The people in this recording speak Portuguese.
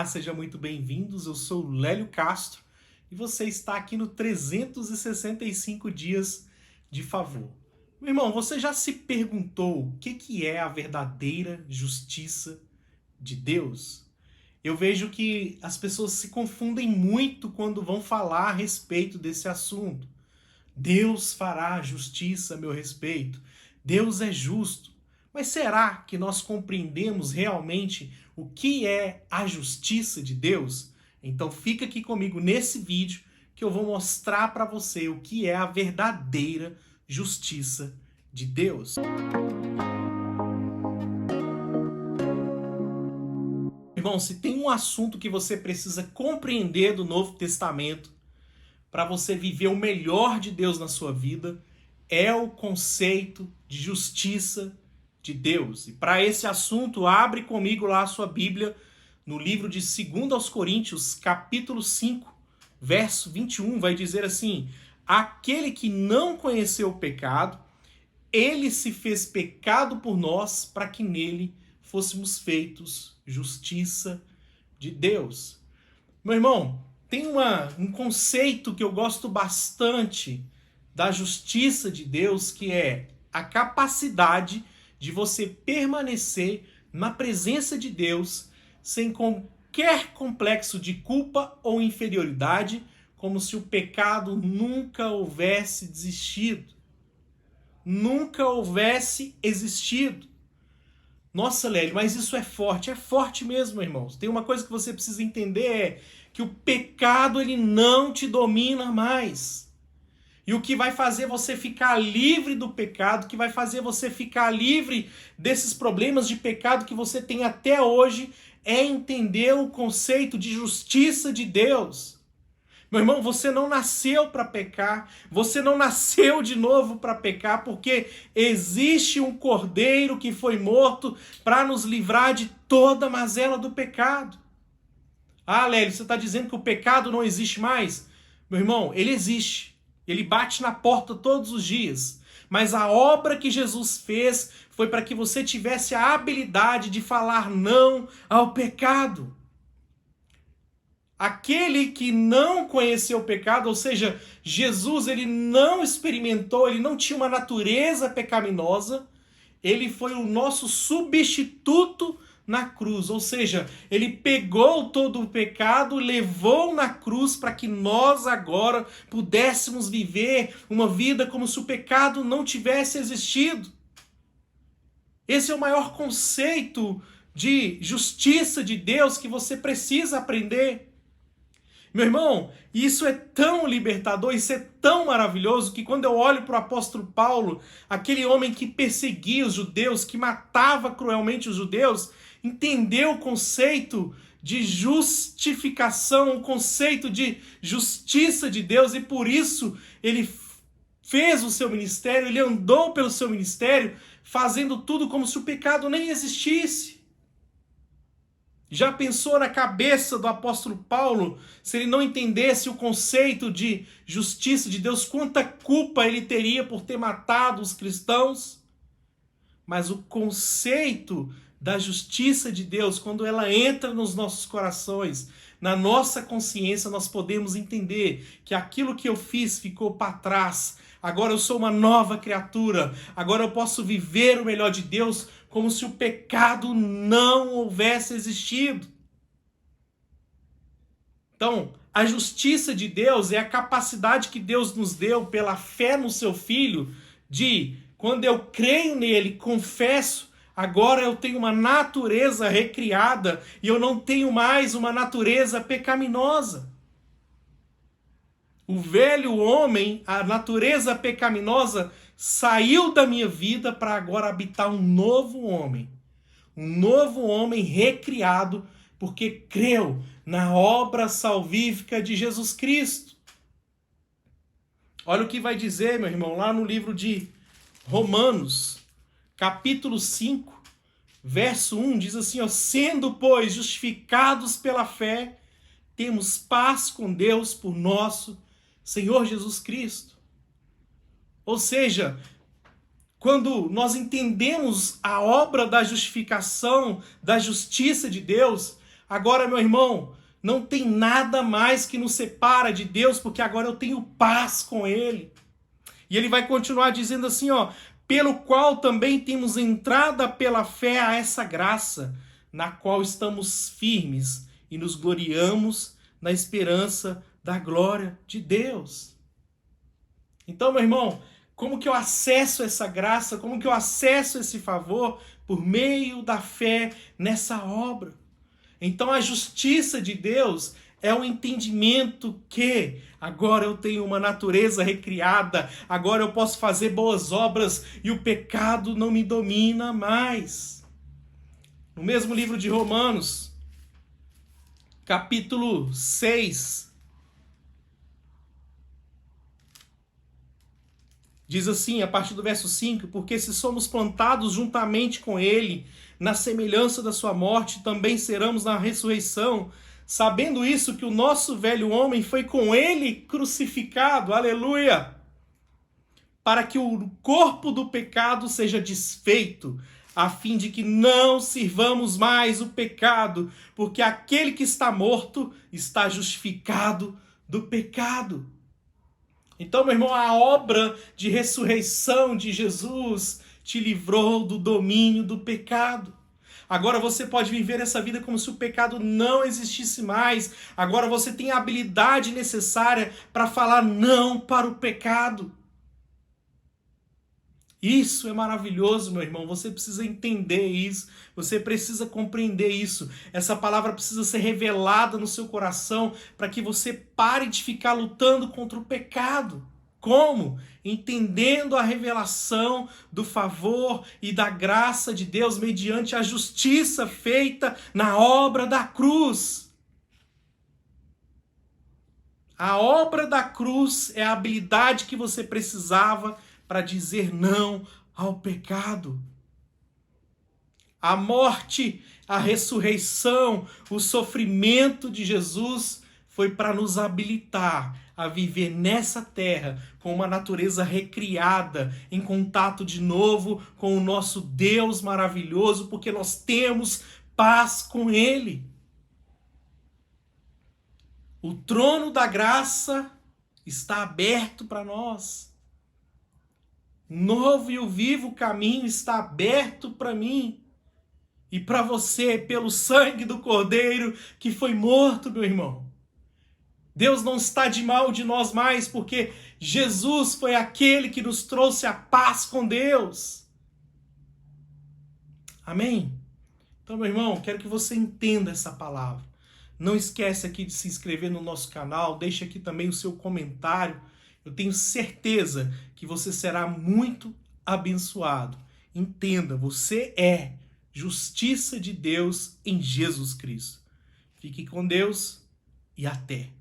Olá, sejam muito bem-vindos. Eu sou o Lélio Castro e você está aqui no 365 Dias de Favor. Meu irmão, você já se perguntou o que é a verdadeira justiça de Deus? Eu vejo que as pessoas se confundem muito quando vão falar a respeito desse assunto. Deus fará justiça a meu respeito. Deus é justo. Mas será que nós compreendemos realmente o que é a justiça de Deus? Então fica aqui comigo nesse vídeo que eu vou mostrar para você o que é a verdadeira justiça de Deus. Irmão, se tem um assunto que você precisa compreender do Novo Testamento para você viver o melhor de Deus na sua vida, é o conceito de justiça de Deus. E para esse assunto, abre comigo lá a sua Bíblia no livro de 2 aos Coríntios, capítulo 5, verso 21, vai dizer assim: aquele que não conheceu o pecado, ele se fez pecado por nós, para que nele fôssemos feitos justiça de Deus. Meu irmão, tem um conceito que eu gosto bastante da justiça de Deus, que é a capacidade de você permanecer na presença de Deus sem qualquer complexo de culpa ou inferioridade, como se o pecado nunca houvesse existido. Nunca houvesse existido. Nossa, Lélio, mas isso é forte mesmo, irmãos. Tem uma coisa que você precisa entender, é que o pecado ele não te domina mais. E o que vai fazer você ficar livre do pecado, que vai fazer você ficar livre desses problemas de pecado que você tem até hoje, é entender o conceito de justiça de Deus. Meu irmão, você não nasceu para pecar, você não nasceu de novo para pecar, porque existe um cordeiro que foi morto para nos livrar de toda a mazela do pecado. Ah, Lélio, você está dizendo que o pecado não existe mais? Meu irmão, ele existe. Ele bate na porta todos os dias. Mas a obra que Jesus fez foi para que você tivesse a habilidade de falar não ao pecado. Aquele que não conheceu o pecado, ou seja, Jesus ele não experimentou, ele não tinha uma natureza pecaminosa, ele foi o nosso substituto na cruz, ou seja, ele pegou todo o pecado, levou na cruz para que nós agora pudéssemos viver uma vida como se o pecado não tivesse existido. Esse é o maior conceito de justiça de Deus que você precisa aprender. Meu irmão, isso é tão libertador, isso é tão maravilhoso, que quando eu olho para o apóstolo Paulo, aquele homem que perseguia os judeus, que matava cruelmente os judeus, entendeu o conceito de justificação, o conceito de justiça de Deus, e por isso ele fez o seu ministério, ele andou pelo seu ministério, fazendo tudo como se o pecado nem existisse. Já pensou na cabeça do apóstolo Paulo, se ele não entendesse o conceito de justiça de Deus, quanta culpa ele teria por ter matado os cristãos? Mas o conceito da justiça de Deus, quando ela entra nos nossos corações, na nossa consciência, nós podemos entender que aquilo que eu fiz ficou para trás. Agora eu sou uma nova criatura. Agora eu posso viver o melhor de Deus como se o pecado não houvesse existido. Então, a justiça de Deus é a capacidade que Deus nos deu pela fé no seu Filho de, quando eu creio nele, confesso, agora eu tenho uma natureza recriada e eu não tenho mais uma natureza pecaminosa. O velho homem, a natureza pecaminosa, saiu da minha vida para agora habitar um novo homem recriado, porque creu na obra salvífica de Jesus Cristo. Olha o que vai dizer, meu irmão, lá no livro de Romanos, capítulo 5, verso 1, diz assim, ó, sendo, pois, justificados pela fé, temos paz com Deus por nosso Senhor Jesus Cristo. Ou seja, quando nós entendemos a obra da justificação, da justiça de Deus, Agora, meu irmão, não tem nada mais que nos separa de Deus, porque agora eu tenho paz com Ele. E ele vai continuar dizendo assim, ó, pelo qual também temos entrada pela fé a essa graça, na qual estamos firmes e nos gloriamos na esperança da glória de Deus. Então, meu irmão, como que eu acesso essa graça? Como que eu acesso esse favor? Por meio da fé nessa obra. Então, a justiça de Deus é o entendimento que agora eu tenho uma natureza recriada, agora eu posso fazer boas obras e o pecado não me domina mais. No mesmo livro de Romanos, capítulo 6, diz assim, a partir do verso 5, porque se somos plantados juntamente com ele, na semelhança da sua morte, também seremos na ressurreição, sabendo isso, que o nosso velho homem foi com ele crucificado, aleluia, para que o corpo do pecado seja desfeito, a fim de que não sirvamos mais o pecado, porque aquele que está morto está justificado do pecado. Então, meu irmão, a obra de ressurreição de Jesus te livrou do domínio do pecado. Agora você pode viver essa vida como se o pecado não existisse mais. Agora você tem a habilidade necessária para falar não para o pecado. Isso é maravilhoso, meu irmão. Você precisa entender isso. Você precisa compreender isso. Essa palavra precisa ser revelada no seu coração para que você pare de ficar lutando contra o pecado. Como? Entendendo a revelação do favor e da graça de Deus mediante a justiça feita na obra da cruz. A obra da cruz é a habilidade que você precisava para dizer não ao pecado. A morte, a ressurreição, o sofrimento de Jesus foi para nos habilitar a viver nessa terra com uma natureza recriada, em contato de novo com o nosso Deus maravilhoso, porque nós temos paz com Ele. O trono da graça está aberto para nós. O novo e o vivo caminho está aberto para mim e para você, pelo sangue do Cordeiro que foi morto, meu irmão. Deus não está de mal de nós mais, porque Jesus foi aquele que nos trouxe a paz com Deus. Amém? Então, meu irmão, quero que você entenda essa palavra. Não esquece aqui de se inscrever no nosso canal, deixe aqui também o seu comentário. Eu tenho certeza que você será muito abençoado. Entenda, você é justiça de Deus em Jesus Cristo. Fique com Deus e até.